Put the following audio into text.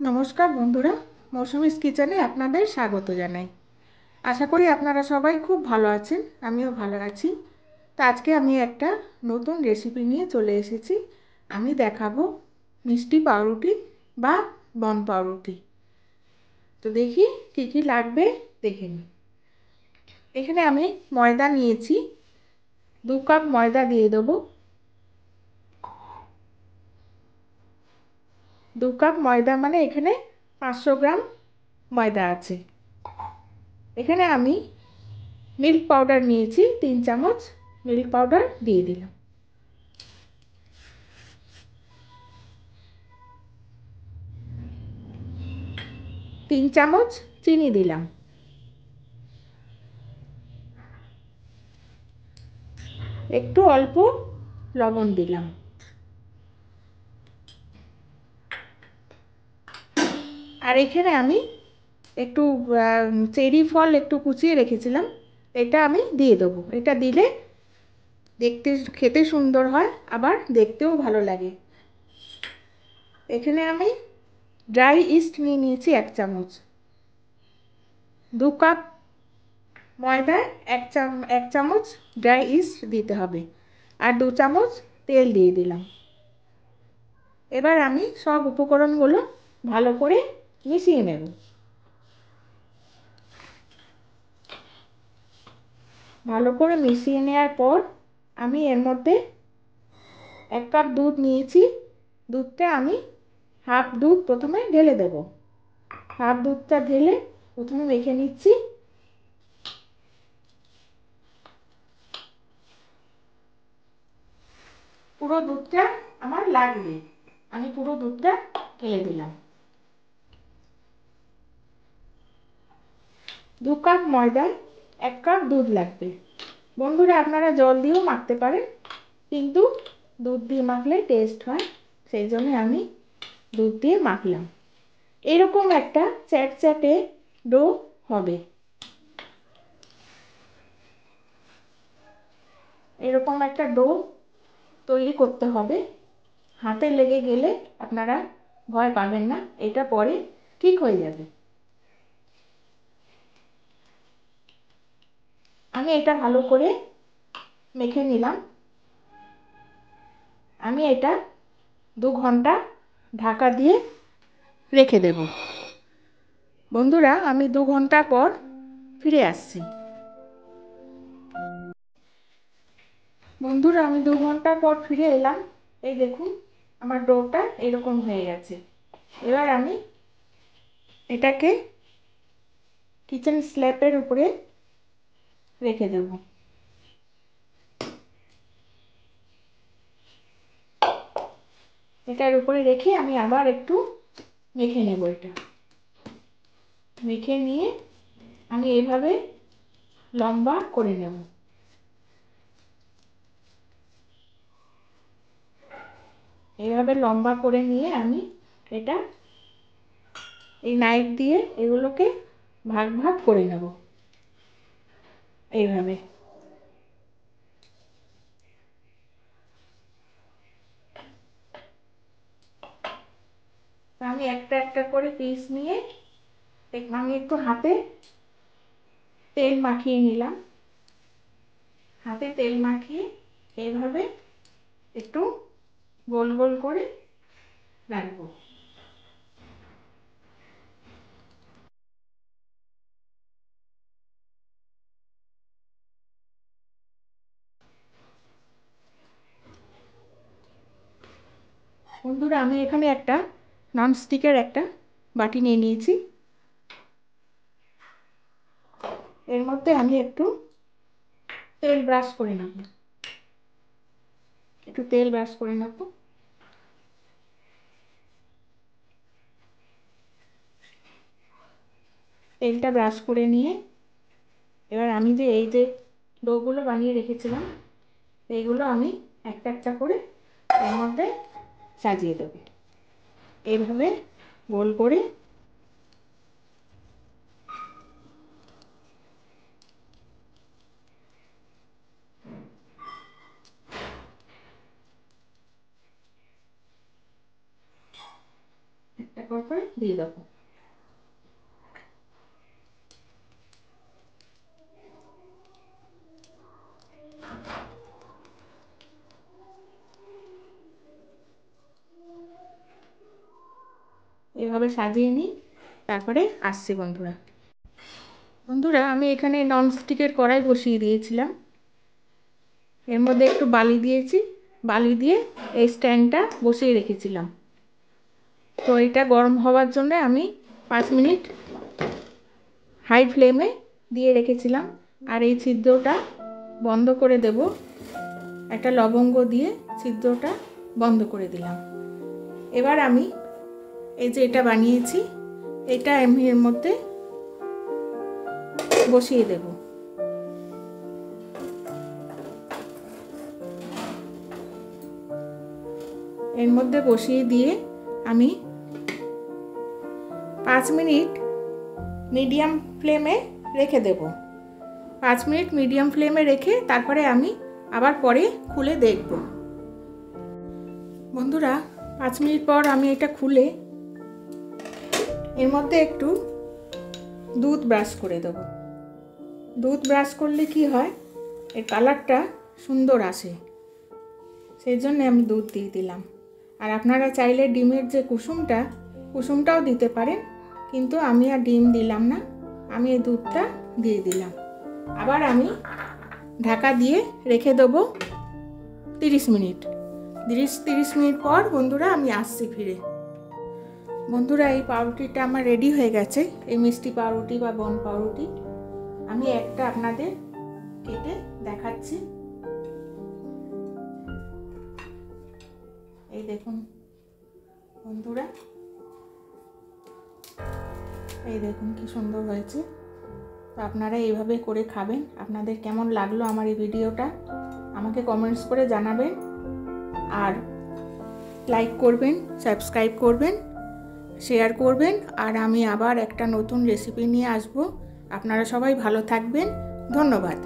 নমস্কার বন্ধুরা, মৌসুমীস কিচেনে আপনাদের স্বাগত জানাই। আশা করি আপনারা সবাই খুব ভালো আছেন, আমিও ভালো আছি। তো আজকে আমি একটা নতুন রেসিপি নিয়ে চলে এসেছি। আমি দেখাবো মিষ্টি পাউরুটি বা বন পাউরুটি। তো দেখি কী কী লাগবে দেখে নিই। এখানে আমি ময়দা নিয়েছি, 2 কাপ ময়দা দিয়ে দেবো। 2 কাপ ময়দা মানে এখানে 500 গ্রাম ময়দা আছে। এখানে আমি মিল্ক পাউডার নিয়েছি, 3 চামচ মিল্ক পাউডার দিয়ে দিলাম। তিন চামচ চিনি দিলাম। একটু অল্প লবণ দিলাম। আর এখানে আমি একটু চেরি ফল একটু কুচিয়ে রেখেছিলাম, এটা আমি দিয়ে দেবো। এটা দিলে দেখতে খেতে সুন্দর হয়, আবার দেখতেও ভালো লাগে। এখানে আমি ড্রাই ইস্ট নিয়ে নিয়েছি 1 চামচ। 2 কাপ ময়দায় 1 চামচ ড্রাই ইস্ট দিতে হবে। আর 2 চামচ তেল দিয়ে দিলাম। এবার আমি সব উপকরণগুলো ভালো করে মিশিয়ে নেব। ভালো করে মিশিয়ে নেওয়ার পর আমি এর মধ্যে 1 কাপ দুধ নিয়েছি। দুধটা আমি হাফ দুধ প্রথমে ঢেলে দেব। হাফ দুধটা ঢেলে প্রথমে মেখে নিচ্ছি। পুরো দুধটা আমার লাগবে, আমি পুরো দুধটা ঢেলে দিলাম। 2 কাপ ময়দায় 1 কাপ দুধ লাগবে। বন্ধুরা, আপনারা জল দিয়েও মাখতে পারেন, কিন্তু দুধ দিয়ে মাখলে টেস্ট হয়, সেই জন্য আমি দুধ দিয়ে মাখলাম। এরকম একটা চ্যাটচ্যাটে ডো হবে। এরকম একটা ডো তৈরি করতে হবে। হাতে লেগে গেলে আপনারা ভয় পাবেন না, এটা পরে ঠিক হয়ে যাবে। আমি এটা ভালো করে মেখে নিলাম। আমি এটা 2 ঘন্টা ঢাকা দিয়ে রেখে দেব। বন্ধুরা, আমি 2 ঘন্টা পর ফিরে আসছি। বন্ধুরা, আমি 2 ঘন্টা পর ফিরে এলাম। এই দেখুন, আমার ডোটা এরকম হয়ে গেছে। এবার আমি এটাকে কিচেন স্ল্যাবের উপরে রেখে দেব। এটার উপরে রেখে আমি আবার একটু মেখে নেব। এটা মেখে নিয়ে আমি এইভাবে লম্বা করে নেব। এইভাবে লম্বা করে নিয়ে আমি এটা এই নাইফ দিয়ে এগুলোকে ভাগ ভাগ করে নেব। এইভাবে আমি একটা একটা করে পিস নিয়ে আমি একটু হাতে তেল মাখিয়ে নিলাম। হাতে তেল মাখিয়ে এইভাবে একটু গোল গোল করে রাখবো। বন্ধুরা, আমি এখানে একটা ননস্টিকের একটা বাটি নিয়ে নিয়েছি। এর মধ্যে আমি একটু তেল ব্রাশ করে নেব। একটু তেল ব্রাশ করে নেব। তেলটা ব্রাশ করে নিয়ে এবার আমি যে এই যে ডোগুলো বানিয়ে রেখেছিলাম, এইগুলো আমি একটা একটা করে এর মধ্যে সাজিয়ে দেব। এইভাবে গোল করে পর পর দিয়ে দেবো। এভাবে সাজিয়ে নিই, তারপরে আসছি বন্ধুরা। বন্ধুরা আমি এখানে ননস্টিকের কড়াই বসিয়ে দিয়েছিলাম, এর মধ্যে একটু বালি দিয়েছি, বালি দিয়ে এই স্ট্যান্ডটা বসিয়ে রেখেছিলাম। তো এটা গরম হওয়ার জন্য আমি 5 মিনিট হাই ফ্লেমে দিয়ে রেখেছিলাম। আর এই ছিদ্রটা বন্ধ করে দেব, একটা লবঙ্গ দিয়ে ছিদ্রটা বন্ধ করে দিলাম। এবার আমি এই যে এটা বানিয়েছি, এটা আমি এর মধ্যে বসিয়ে দেব। এর মধ্যে বসিয়ে দিয়ে আমি 5 মিনিট মিডিয়াম ফ্লেমে রেখে দেব। 5 মিনিট মিডিয়াম ফ্লেমে রেখে তারপরে আমি আবার পরে খুলে দেখব। বন্ধুরা 5 মিনিট পর আমি এটা খুলে এর মধ্যে একটু দুধ ব্রাশ করে দেব। দুধ ব্রাশ করলে কি হয়, এর কালারটা সুন্দর আসে, সেই জন্য আমি দুধ দিয়ে দিলাম। আর আপনারা চাইলে ডিমের যে কুসুমটাও দিতে পারেন, কিন্তু আমি আর ডিম দিলাম না, আমি এই দুধটা দিয়ে দিলাম। আবার আমি ঢাকা দিয়ে রেখে দেবো 30 মিনিট। 30 মিনিট পর বন্ধুরা আমি আসছি ফিরে। বন্ধুরা এই পাউরুটিটা আমার রেডি হয়ে গেছে, এই মিষ্টি পাউরুটি বা বন পাউরুটি। আমি একটা আপনাদের কেটে দেখাচ্ছি। এই দেখুন বন্ধুরা, এই দেখুন কি সুন্দর হয়েছে। তো আপনারা এইভাবে করে খাবেন। আপনাদের কেমন লাগলো আমার এই ভিডিওটা আমাকে কমেন্টস করে জানাবেন, আর লাইক করবেন, সাবস্ক্রাইব করবেন, শেয়ার করবেন। আর আমি আবার একটা নতুন রেসিপি নিয়ে আসব। আপনারা সবাই ভালো থাকবেন। ধন্যবাদ।